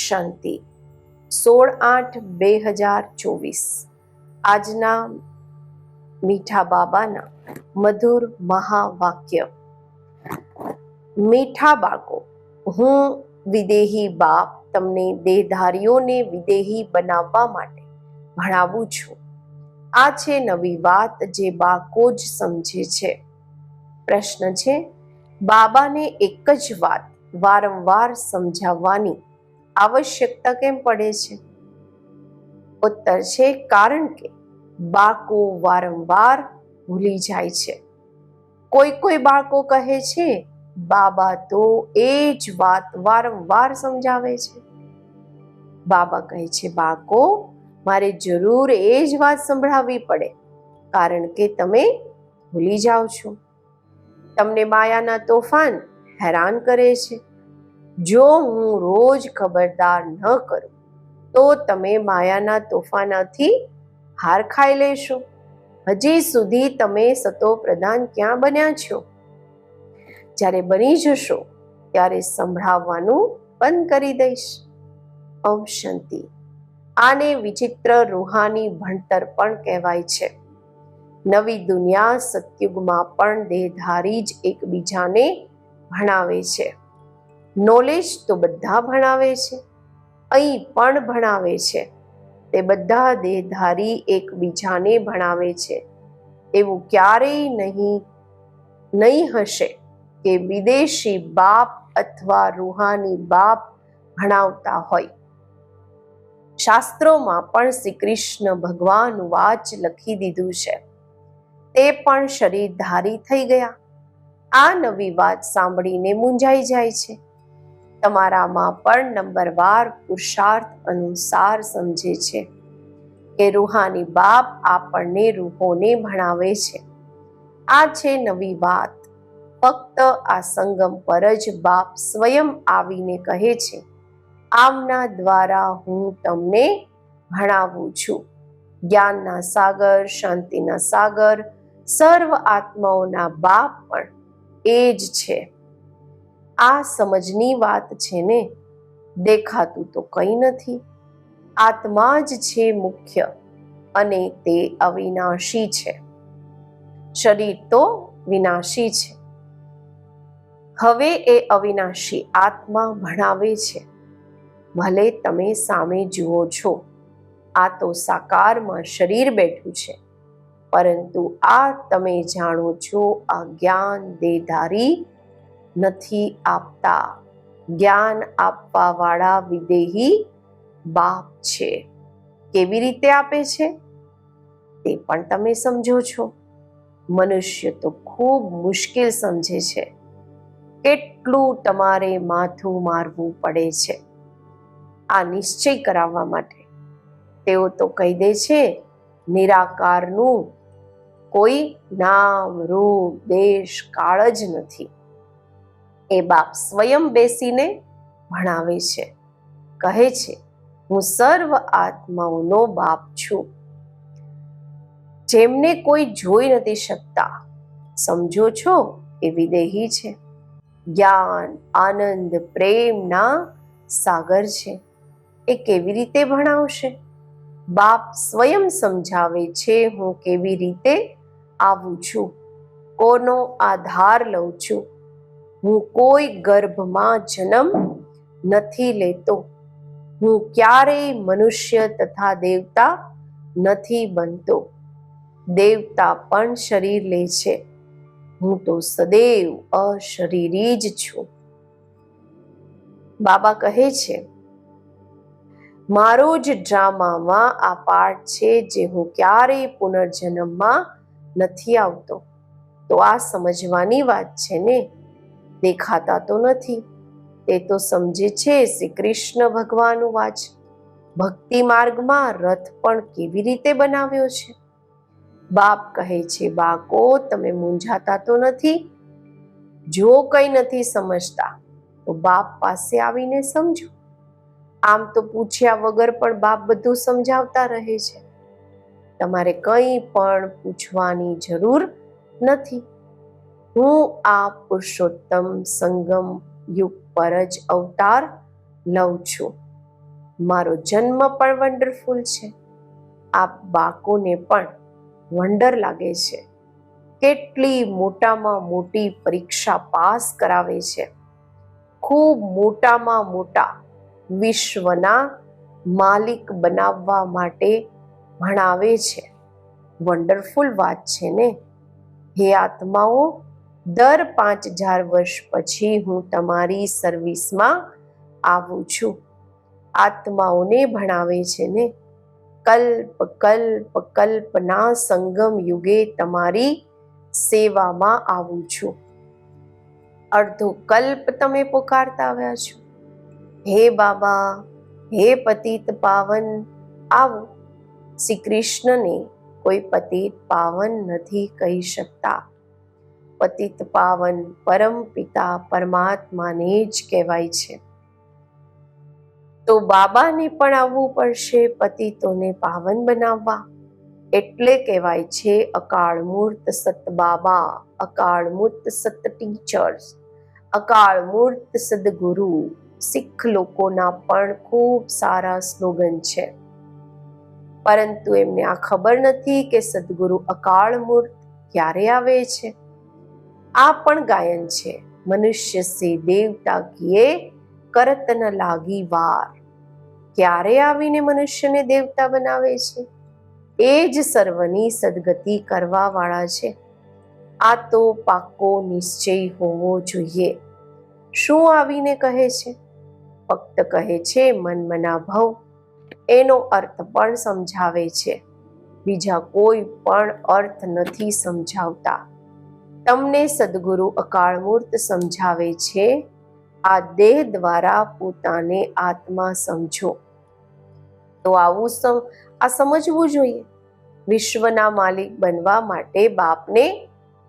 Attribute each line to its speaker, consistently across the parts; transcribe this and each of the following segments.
Speaker 1: શાંતિ 16/8/2024 આજના મીઠા બાબાના મધુર મહાવાક્ય. મીઠા બાળકો, હું વિદેહી બાપ તમને દેહધારીઓને વિદેહી બનાવવા માટે ભણાવું છું. આ છે નવી વાત જે બાળકો જ સમજે છે. પ્રશ્ન છે, બાબાને એક જ વાત વારંવાર સમજાવવાની આવશ્યકતા કેમ પડે છે? ઉત્તર છે, કારણ કે બાળકો વારંવાર ભૂલી જાય છે. કોઈ બાળકો કહે છે, બાબા તો એ જ વાત વારંવાર સમજાવે છે. બાબા કહે છે, બાળકો, મારે જરૂર એ જ વાત સંભળાવવી પડે, કારણ કે તમે ભૂલી જાઓ છો. તમને માયાના તોફાન હેરાન કરે છે. જો હું રોજ ખબરદાર ન કરું તો તમે માયાના તોફાનથી હાર ખાઈ લેશો. હજી સુધી તમે સતો પ્રધાન ક્યાં બન્યા છો? જ્યારે બની જશો ત્યારે સંભળાવવાનું બંધ કરી દઈશ. ઓમ શાંતિ. આને વિચિત્ર રૂહાની ભણતર પણ કહેવાય છે. નવી દુનિયા સતયુગમાં પણ દેહધારી જ એકબીજાને ભણાવે છે. નોલેજ તો બધા ભણાવે છે, અહીં પણ ભણાવે છે. તે બધા દેહધારી એકબીજાને ભણાવે છે. એવું ક્યારેય નહીં હશે કે વિદેશી બાપ અથવા રૂહાની બાપ ભણાવતા હોય. શાસ્ત્રોમાં પણ શ્રી કૃષ્ણ ભગવાન વાચ લખી દીધું છે. તે પણ શરીરધારી થઈ ગયા. આ નવી વાત સાંભળીને મૂંઝાઈ જાય છે. તમારામાં પણ નંબરવાર પુરુષાર્થ અનુસાર સમજે છે કે રૂહાની બાપ આપણને રૂહોને ભણાવે છે. આ છે નવી વાત. ફક્ત આ સંગમ પર જ બાપ સ્વયં આવીને કહે છે, આમના દ્વારા હું તમને ભણાવું છું. જ્ઞાનના સાગર, શાંતિના સાગર, સર્વ આત્માઓના બાપ પણ એ જ છે. આ સમજની વાત છે ને. દેખાતું તો કંઈ નથી. આત્મા જ છે મુખ્ય, અને તે અવિનાશી છે. શરીર તો વિનાશી છે. હવે એ અવિનાશી આત્મા ભણાવે છે. ભલે તમે સામે જુઓ છો, આ તો સાકારમાં શરીર બેઠું છે, પરંતુ આ તમે જાણો છો, આ જ્ઞાન દેહધારી નથી આપતા. જ્ઞાન આપવા વાળા વિદેહી બાપ છે. કેવી રીતે આપે છે તે પણ તમે સમજો છો. મનુષ્ય તો ખૂબ મુશ્કેલ સમજે છે. કેટલું તમારે માથું મારવું પડે છે આ નિશ્ચય કરાવવા માટે. તેઓ તો કહી દે છે, નિરાકારનું કોઈ નામ, રૂપ, દેશ, કાળ જ નથી. એ બાપ સ્વયં બેસીને ભણાવે છે. કહે છે, હું સર્વ આત્માઓનો બાપ છું. જેમને કોઈ જોઈ નથી શકતા, સમજો છો, એ વિદેહી છે. જ્ઞાન, આનંદ, પ્રેમના સાગર છે. એ કેવી રીતે ભણાવશે? બાપ સ્વયં સમજાવે છે, હું કેવી રીતે આવું છું, કોનો આધાર લઉં છું. હું કોઈ ગર્ભમાં જન્મ નથી લેતો. હું ક્યારેય મનુષ્ય તથા દેવતા નથી બનતો. દેવતા પણ શરીર લે છે. હું તો સદૈવ અશરીરી જ છું. બાબા કહે છે, મારો જ ડ્રામામાં આ પાઠ છે જે હું ક્યારેય પુનર્જન્મમાં નથી આવતો. તો આ સમજવાની વાત છે ને. દેખાતા તો નથી. તે તો સમજે છે શ્રી કૃષ્ણ ભગવાનનું વાચ. ભક્તિ માર્ગમાં રથ પણ કેવી રીતે બનાવ્યો છે. બાપ કહે છે, બાળકો, તમે મૂંઝાતા તો નથી? જો કંઈ નથી સમજતા તો બાપ પાસે આવીને સમજો. આમ તો પૂછ્યા વગર પણ બાપ બધું સમજાવતા રહે છે. તમારે કંઈ પણ પૂછવાની જરૂર નથી. હું આ પુરુષોત્તમ સંગમ યુગ પર જ અવતાર લઉં છું. મારો જન્મ પણ વન્ડરફુલ છે. આ બાળકોને પણ વંડર લાગે છે. કેટલી મોટામાં મોટી પરીક્ષા પાસ કરાવે છે. ખૂબ મોટામાં મોટા વિશ્વના માલિક બનાવવા માટે ભણાવે છે. વન્ડરફુલ વાત છે ને? હે આત્માઓ, દર 5000 વર્ષ પછી હું તમારી સર્વિસમાં આવું છું. આત્માઓને ભણાવે છે ને? કલ્પ કલ્પ કલ્પના સંગમ યુગે તમારી સેવામાં આવું છું. અડધો કલ્પ તમે પોકારતા આવ્યા છો, હે બાબા, હે પતિત પાવન આવો. શ્રી કૃષ્ણને કોઈ પતિત પાવન નથી કહી શકતા. પતિત પાવન પરમ પિતા પરમાત્માને જ કહેવાય છે. તો બાબાને પણ આવવું પડશે પતિતોને પાવન બનાવવા. એટલે કહેવાય છે અકાળ મૂર્ત સત બાબા, અકાળ મૂર્ત સત ટીચર્સ, અકાળ મૂર્ત સદગુરુ. શીખ લોકોના પણ ખૂબ સારા સ્લોગન છે, પરંતુ એમને આ ખબર નથી કે સદગુરુ અકાળ મૂર્ત ક્યારે આવે છે. આ પણ ગાયન છે, મનુષ્ય સે દેવતા કિએ કરત ન લાગી વાર. ક્યારે આવીને મનુષ્યને દેવતા બનાવે છે? એ જ સર્વની સદગતિ કરવા વાળા છે. આ તો પાક્કો નિશ્ચય હોવો જોઈએ. શું આવીને કહે છે? ફક્ત કહે છે મન મના ભવ. એનો અર્થ પણ સમજાવે છે, બીજા કોઈ પણ અર્થ નથી સમજાવતા. તમને સદગુરુ અકાળ મૂર્ત સમજાવે છે, આ દેહ દ્વારા પોતાને આત્મા સમજો. તો આ સમજવું જોઈએ. વિશ્વના માલિક બનવા માટે બાપને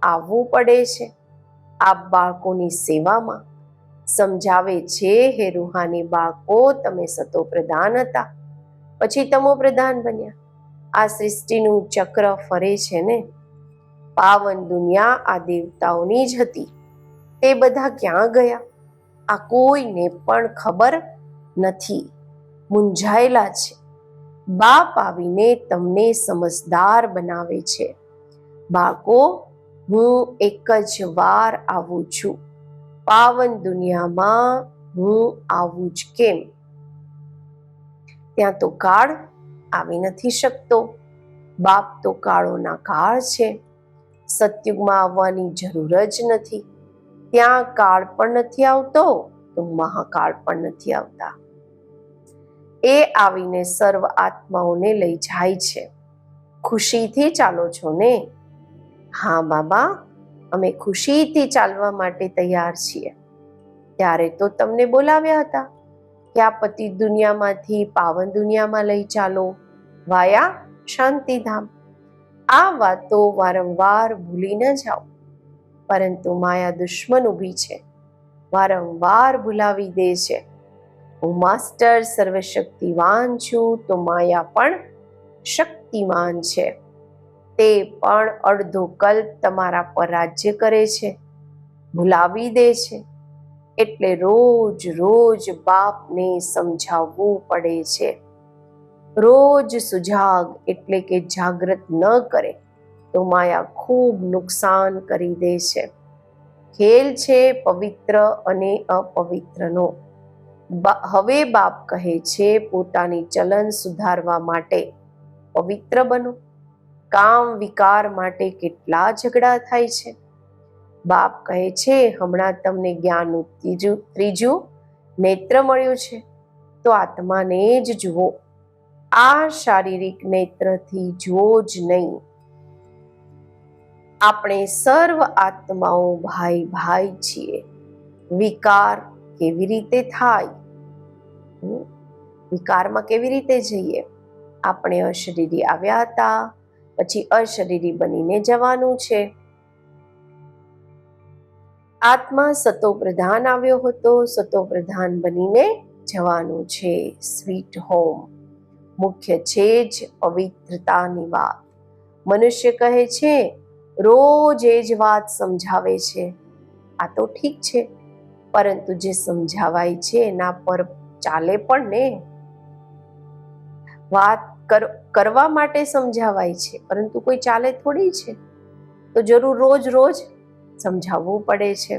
Speaker 1: આવવું પડે છે. આપ બાળકોની સેવામાં સમજાવે છે, હે રૂહાની બાળકો, તમે સતો પ્રધાન હતા, પછી તમો પ્રધાન બન્યા. આ સૃષ્ટિનું ચક્ર ફરે છે ને? પાવન દુનિયા આ દેવતાઓની જ હતી. તે બધા ક્યાં ગયા? આ કોઈને પણ ખબર નથી. મૂંઝાયેલા છે. બાપ આવીને તમને સમજદાર બનાવે છે. બાળકો, હું એક જ વાર આવું છું. પાવન દુનિયામાં હું આવું જ કેમ? ત્યાં તો કાળ આવી નથી શકતો. બાપ તો કાળોના કાળ છે. સતયુગમાં આવવાની જરૂર જ નથી. ત્યાં કાળ પણ નથી આવતો, તો મહાકાળ પણ નથી આવતા. એ આવીને સર્વ આત્માઓને લઈ જાય છે. ખુશીથી ચાલો છો ને? હા બાબા, અમે ખુશીથી ચાલવા માટે તૈયાર છીએ. ત્યારે તો તમને બોલાવ્યા હતા કે આ પતિ દુનિયામાંથી પાવન દુનિયામાં લઈ ચાલો, વાયા શાંતિધામ. આ વાતો વારંવાર ભૂલી ન જાઓ, પરંતુ માયા દુશ્મન ઊભી છે, વારંવાર ભૂલાવી દે છે. હું માસ્ટર સર્વશક્તિવાન છું, તો માયા પણ શક્તિમાન છે. તે પણ અડધો કલ્પ તમારા પર રાજ્ય કરે છે, ભૂલાવી દે છે. એટલે રોજ રોજ બાપને સમજાવવું પડે છે. રોજ સુજાગ એટલે કે જાગૃત ન કરે તો માયા ખૂબ નુકસાન કરી દે છે. ખેલ છે પવિત્ર અને અપવિત્રનો. હવે બાપ કહે છે પોતાની ચલન સુધારવા માટે પવિત્ર બનો. કામ વિકાર માટે કેટલા ઝઘડા થાય છે. બાપ કહે છે હમણાં તમને જ્ઞાનનું ત્રીજું નેત્ર મળ્યું છે, તો આત્માને જ જુઓ. આ શારીરિક નેત્રથી જુઓ જ નહીં. આપણે સર્વ આત્માઓ ભાઈ ભાઈ છીએ. વિકાર કેવી રીતે થાય? વિકારમાં કેવી રીતે જઈએ? આપણે અશરીરી આવ્યા હતા, પછી અશરીરી બનીને જવાનું છે. આત્મા સતો પ્રધાન આવ્યો હતો, સતો પ્રધાન બનીને જવાનું છે. સ્વીટ હોમ મુખ્ય છે જ પવિત્રતાની વાત. મનુષ્ય કહે છે રોજ એ જ વાત સમજાવે છે. આ તો ઠીક છે, પરંતુ જે સમજાવાય છે એના પર ચાલે પણ ને. વાત કરવા માટે સમજાવાય છે, પરંતુ કોઈ ચાલે થોડી છે, તો જરૂર રોજ રોજ સમજાવવું પડે છે.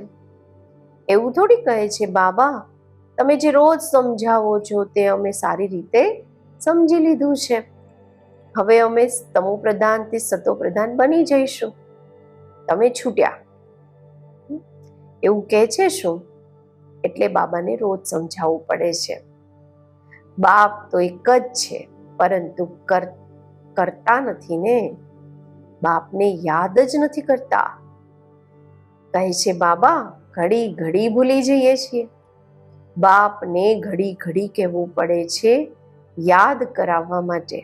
Speaker 1: એવું થોડી કહે છે બાબા તમે જે રોજ સમજાવો છો તે અમે સારી રીતે સમજી લીધું છે, હવે અમે તમો પ્રધાનથી સતો પ્રધાન બની જઈશું, તમે છૂટ્યા. એવું કહે છે શું? એટલે બાબાને રોજ સમજાવવું પડે છે. બાપ તો એક જ છે, પરંતુ કરતા નથી ને, બાપને યાદ જ નથી કરતા. કહે છે બાબા ઘડી ઘડી ભૂલી જઈએ છીએ. બાપને ઘડી ઘડી કહેવું પડે છે યાદ કરાવવા માટે.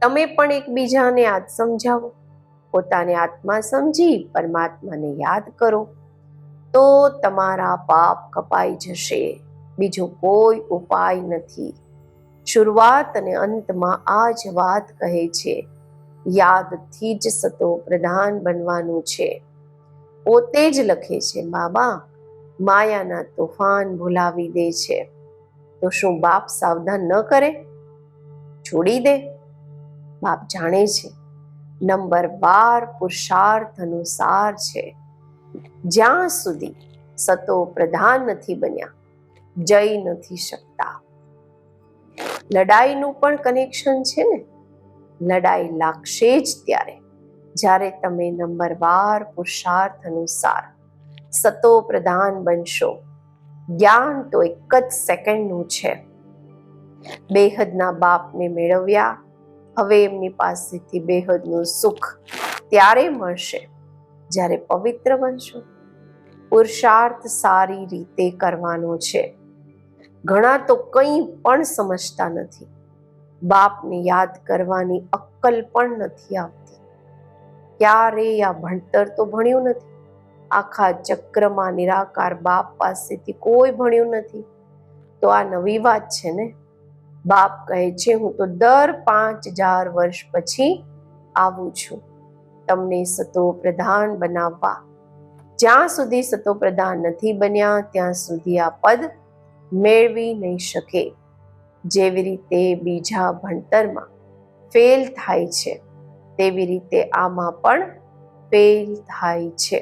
Speaker 1: તમે પણ એકબીજાને આજ સમજાવો, પોતાને આત્મા સમજી પરમાત્માને યાદ કરો, તો તમારા પાપ કપાઈ જશે. બીજો કોઈ ઉપાય નથી. શરૂઆત અને અંતમાં આ જ વાત કહે છે, યાદથી જ સતો પ્રધાન બનવાનું છે. પોતે જ લખે છે બાબા માયાના તોફાન ભૂલાવી દે છે, તો શું બાપ સાવધાન ન કરે? છોડી દે? બાપ જાણે છે નંબર 12 પુરુષાર્થ અનુસાર છે. જ્યાં સુધી સતો પ્રધાન નથી બન્યા જઈ નથી શકતા. લડાઈનું પણ કનેક્શન છે ને. લડાઈ લાગશે જ ત્યારે, જ્યારે તમે નંબર 12 પુરુષાર્થ અનુસાર સતો પ્રધાન બનશો. જ્ઞાન તો એક જ સેકન્ડનું છે. બેહદના બાપને મેળવ્યા, હવે એમની પાસેથી બેહદનું સુખ ત્યારે મળશે જ્યારે પવિત્ર બનશો. પુરુષાર્થ સારી રીતે કરવાનો છે. ઘણા તો કંઈ પણ સમજતા નથી. બાપને યાદ કરવાની અક્કલ પણ નથી આવતી. ક્યારેય આ ભણતર તો ભણ્યું નથી. આખા ચક્રમાં નિરાકાર બાપ પાસેથી કોઈ ભણ્યું નથી. તો આ નવી વાત છે ને. બાપ કહે છે હું તો દર 5000 વર્ષ પછી આવું છું તમને સતો પ્રધાન બનાવવા. જ્યાં સુધી સતો પ્રધાન નથી બન્યા ત્યાં સુધી આ પદ મેળવી નહીં શકે. જેવી રીતે બીજા ભણતરમાં ફેલ થાય છે, તેવી રીતે આમાં પણ ફેલ થાય છે.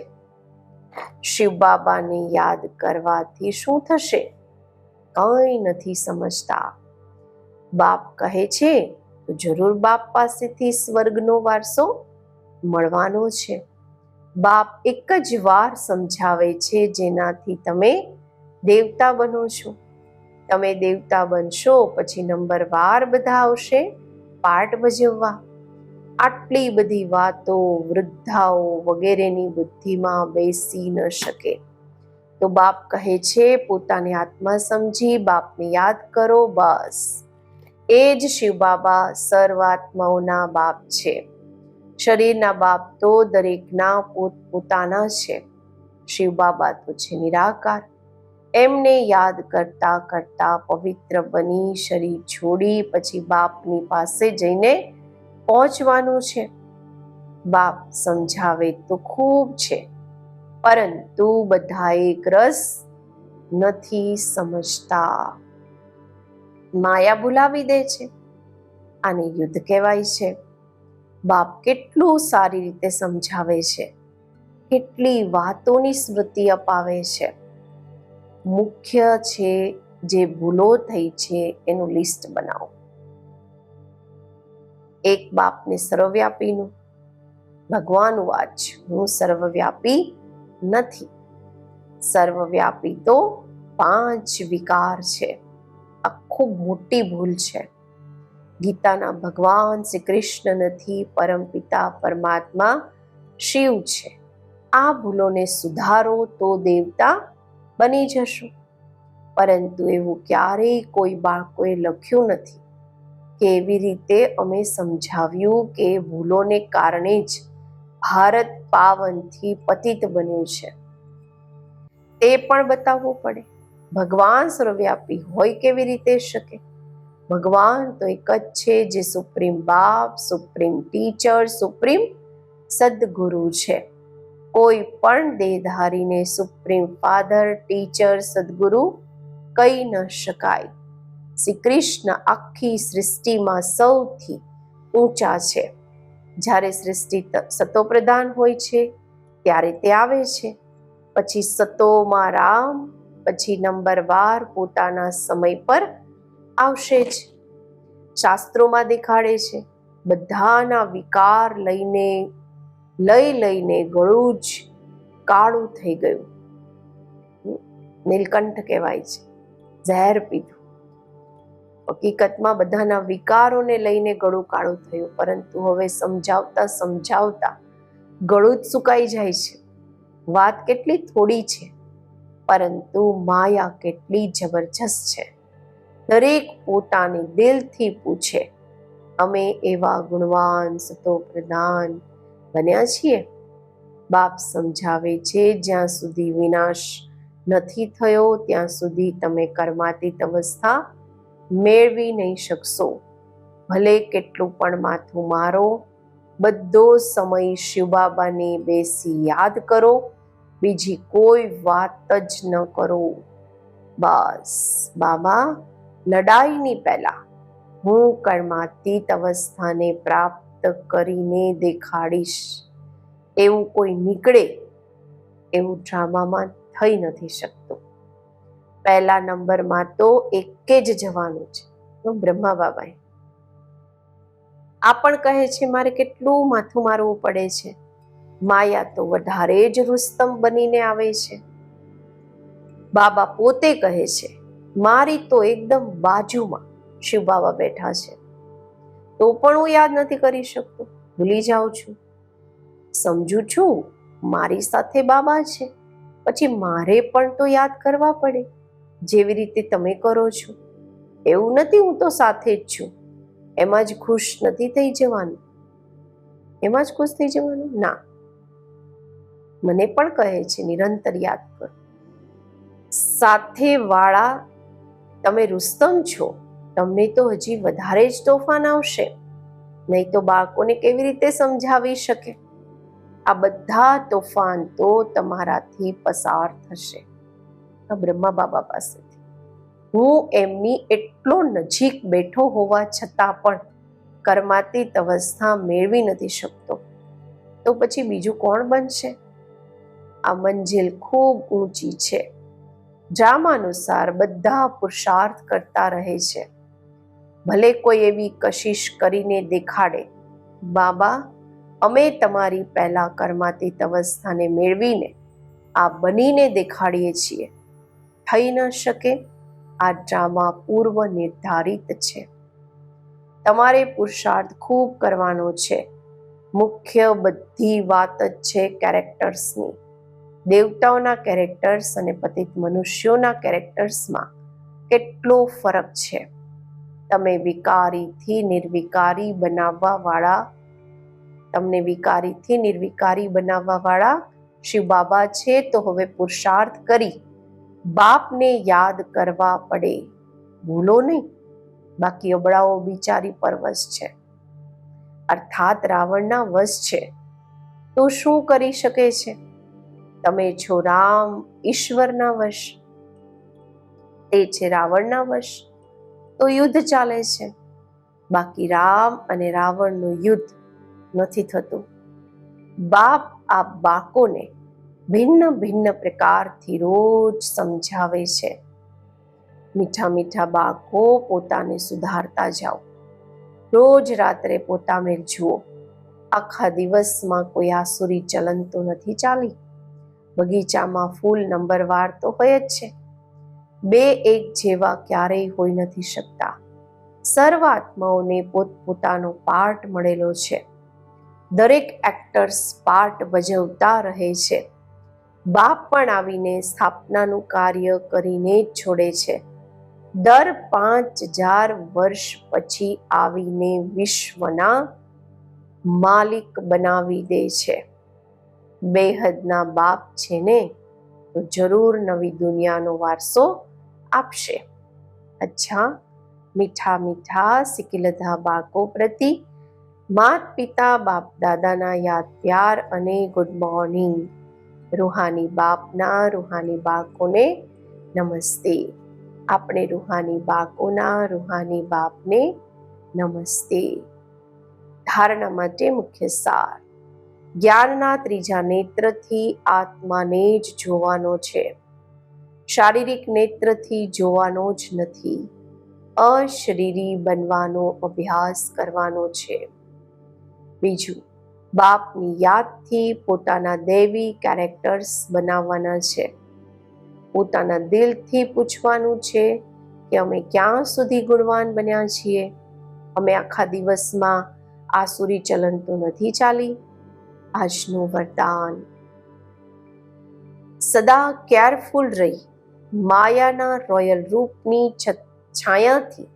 Speaker 1: શિવ બાબાને યાદ કરવાથી શું થશે? કંઈ નથી સમજતા. બાપ કહે છે તો જરૂર બાપ પાસેથી સ્વર્ગનો વારસો મળવાનો છે. બાપ એક જ વાર સમજાવે છે જેનાથી તમે દેવતા બનો છો. તમે દેવતા બનશો પછી નંબર 12 બધા આવશે પાઠ ભજવવા. આટલી બધી વાતો વૃદ્ધાઓ વગેરેની બુદ્ધિમાં બેસી ન શકે. તો બાપ કહે છે પોતાને આત્મા સમજી બાપને યાદ કરો. બસ એ જ શિવ બાબા સર્વાત્માઓના બાપ છે. શરીરના બાપ તો દરેકના પોતપોતાના છે. શિવ બાબા તો છે નિરાકાર. એમને યાદ કરતા કરતા પવિત્ર બની શરીર છોડી પછી બાપની પાસે જઈને પહોંચવાનું છે. બાપ સમજાવે તો ખૂબ છે, પરંતુ બધા એક રસ નથી સમજતા. માયા ભૂલાવી દે છે. આને યુદ્ધ કહેવાય છે. બાપ કેટલું સારી રીતે સમજાવે છે, કેટલી વાતોની સ્મૃતિ અપાવે છે. મુખ્ય છે જે ભૂલો થઈ છે એનું લિસ્ટ બનાવો. એક બાપને સર્વવ્યાપીનું. ભગવાન વાચ હું સર્વવ્યાપી નથી. સર્વવ્યાપી તો 5 વિકાર છે. આ ખૂબ મોટી ભૂલ છે. ગીતાના ભગવાન શ્રી કૃષ્ણ નથી, પરમપિતા પરમાત્મા શિવ છે. આ ભૂલોને સુધારો તો દેવતા બની જશું. પરંતુ એવું ક્યારેય કોઈ બાળકોએ લખ્યું નથી કે એવી રીતે અમે સમજાવ્યું કે ભૂલોને કારણે જ ભારત પાવનથી પતિત બન્યું છે. તે પણ બતાવવું પડે. ભગવાન સર્વવ્યાપી હોય કેવી રીતે શકે? ભગવાન તો એક જ છે જે સુપ્રીમ બાપ, સુપ્રીમ ટીચર, સુપ્રીમ સદગુરુ છે. કોઈ પણ દેહધારીને સુપ્રીમ ફાધર, ટીચર, સદગુરુ કહી ન શકાય. શ્રી કૃષ્ણ આખી સૃષ્ટિમાં સૌથી ઊંચા છે. જ્યારે સૃષ્ટિ સતોપ્રધાન હોય છે ત્યારે તે આવે છે, પછી સતોમાં રામ, પછી નંબરવાર પોતાના સમય પર આવશે જ. શાસ્ત્રોમાં દેખાડે છે બધાના વિકાર લઈને ગળું જ કાળું થઈ ગયું. નીલકંઠ કહેવાય છે, ઝેર પીધું. હકીકતમાં બધાના વિકારોને લઈને ગળું કાળું થયું, પરંતુ હવે સમજાવતા સમજાવતા ગળું જ સુકાઈ જાય છે. વાત કેટલી થોડી છે, પરંતુ માયા કેટલી જબરજસ્ત છે. દરેક પોતાની દિલથી પૂછે, અમે એવા ગુણવાન સતોપ્રધાન બન્યા છીએ? બાપ સમજાવે છે, જ્યાં સુધી વિનાશ નથી થયો ત્યાં સુધી તમે કર્માતીત અવસ્થા મેળવી નહીં શકશો. ભલે કેટલું પણ માથું મારો, બધો સમય શિવબાબાને બેસી યાદ કરો, બીજી કોઈ વાત જ ન કરો. બસ બાબા, લડાઈની પહેલા હું કર્માતીત અવસ્થાને પ્રાપ્ત કરીને દેખાડીશ. એવું કોઈ નીકળે એવું ડ્રામામાં થઈ નથી શકતું. પહેલા નંબરમાં તો એકે જ જવાનું છે, બ્રહ્મા બાબાએ. આ પણ કહે છે મારે કેટલું માથું મારવું પડે છે. માયા તો વધારે જ રુસ્તમ બનીને આવે છે. બાબા પોતે કહે છે મારી તો એકદમ બાજુમાં શિવ બાબા બેઠા છે, તો પણ હું યાદ નથી કરી શકતો, ભૂલી જાઉં છું. સમજુ છું મારી સાથે બાબા છે, પછી મારે પણ તો યાદ કરવા પડે, જેવી રીતે તમે કરો છો. એવું નથી હું તો સાથે જ છું, એમાં જ ખુશ નથી થઈ જવાનું. એમાં જ ખુશ થઈ જવાનું ના. મને પણ કહે છે નિરંતર યાદ કરો. સાથે વાળા તમે રુસ્તમ છો, તમને તો હજી વધારે જ તોફાન આવશે. નહીં તો બાળકોને કેવી રીતે સમજાવી શકે? આ બધા તોફાન તો તમારાથી પસાર થશે આ બ્રહ્મા બાબા પાસેથી. હું એમની એટલો નજીક બેઠો હોવા છતાં પણ કર્માતીત અવસ્થા મેળવી નથી શકતો, તો પછી બીજું કોણ બનશે? આ મંજિલ ખૂબ ઊંચી છે. ડ્રામાનુસાર બધા પુરુષાર્થ કરતા રહે છે. ભલે કોઈ એવી કશિશ કરીને દેખાડે, બાબા અમે તમારી પહેલા કર્માતીત અવસ્થાને મેળવીને આ બનીને દેખાડીએ છીએ. થઈ ન શકે. આ ડ્રામા પૂર્વ નિર્ધારિત છે. તમારે પુરુષાર્થ ખૂબ કરવાનો છે. મુખ્ય બધી વાત જ છે કેરેક્ટર્સની. દેવતાઓના કેરેક્ટર્સ અને પતિત મનુષ્યોના કેરેક્ટર્સમાં કેટલો ફરક છે. તમે વિકારીથી નિર્વિકારી બનાવવા વાળા, તમને વિકારીથી નિર્વિકારી બનાવવા વાળા શિવ બાબા છે, તો હવે પુરુષાર્થ કરી બાપને યાદ કરવા પડે. ભૂલો નહીં, બાકી અબળાઓ બિચારી પર વશ છે, અર્થાત રાવણના વશ છે. તો શું કરી શકે છે? તમે છો રામ ઈશ્વરના વશ, તે છે રાવણના વશ. તો યુદ્ધ ચાલે છે, બાકી રામ અને રાવણનું યુદ્ધ નથી થતું. બાપ આ બાળકોને ભિન્ન ભિન્ન પ્રકારથી રોજ સમજાવે છે. મીઠા મીઠા બાળકો, પોતાને સુધારતા જાઓ. રોજ રાત્રે પોતાને જુઓ. આખા દિવસમાં કોઈ આસુરી ચલન તો નથી ચાલી. બગીચામાં ફૂલ નંબરવાર તો હોય જ છે. બે એક જેવા ક્યારેય હોઈ નથી શકતા. સર્વાત્માઓને પોતપોતાનો પાર્ટ મળેલો છે. દરેક એક્ટર્સ પાર્ટ ભજવતા રહે છે. બાપ પણ આવીને સ્થાપનાનું કાર્ય કરીને જ છોડે છે. દર 5000 વર્ષ પછી આવીને વિશ્વના માલિક બનાવી દે છે. બેહદના બાપ છે ને, તો જરૂર નવી દુનિયાનો વારસો આપશે. અચ્છા, મીઠા મીઠા સિકિલધા બાળકો પ્રતિ માત પિતા બાપ દાદાના યાદ પ્યાર અને ગુડ મોર્નિંગ. રૂહાની બાપના રૂહાની બાળકોને નમસ્તે. આપણે રૂહાની બાકોના રૂહાની બાપને નમસ્તે. ધારણા માટે મુખ્ય સાર. જ્ઞાનના ત્રીજા નેત્રથી આત્માને જ જોવાનો છે, શારીરિક નેત્રથી જોવાનો જ નથી. અશરીરી બનવાનો અભ્યાસ કરવાનો છે. બીજું, બાપની યાદથી પોતાના દૈવી કેરેક્ટર્સ બનાવવાના છે. પોતાના દિલથી પૂછવાનું છે કે અમે ક્યાં સુધી ગુણવાન બન્યા છીએ. અમે આખા દિવસમાં આસુરી ચલન તો નથી ચાલી. આજનું વરદાન: સદા કેરફુલ રહી માયાના રોયલ રૂપની છાયાથી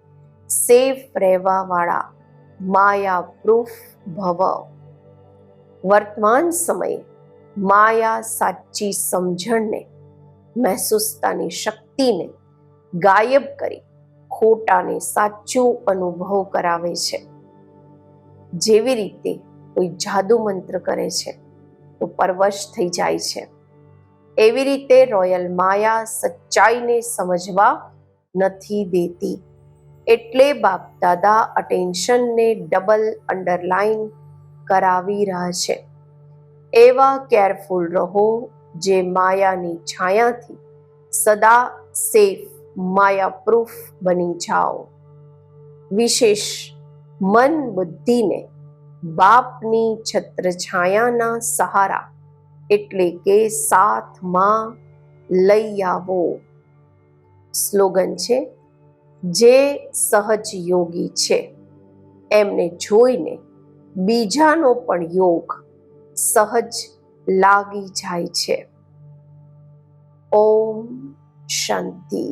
Speaker 1: સેફ રહેવા વાળા માયા પ્રૂફ ભવ. વર્તમાન સમયે માયા સાચી સમજણને, મહેસૂસતાની શક્તિને ગાયબ કરી ખોટાને સાચું અનુભવ કરાવે છે. જેવી રીતે કોઈ જાદુ મંત્ર કરે છે તો પરવશ થઈ જાય છે, એવી રીતે રોયલ માયા સચ્ચાઈને સમજવા નથી દેતી. એટલે બાપ દાદા અટેન્શનને ડબલ અંડરલાઈન કરાવી રહ્યા છે. એવા કેરફુલ રહો જે માયાની છાયાથી સદા સેફ માયાપ્રૂફ બની જાઓ. વિશેષ મન બુદ્ધિને બાપની છત્રછાયાના સહારા એટલે કે સાથમાં લઈ આવો. સ્લોગન છે: જે સહજ યોગી છે એમને જોઈને બીજાનો પણ યોગ સહજ લાગી જાય છે. ઓમ શાંતિ.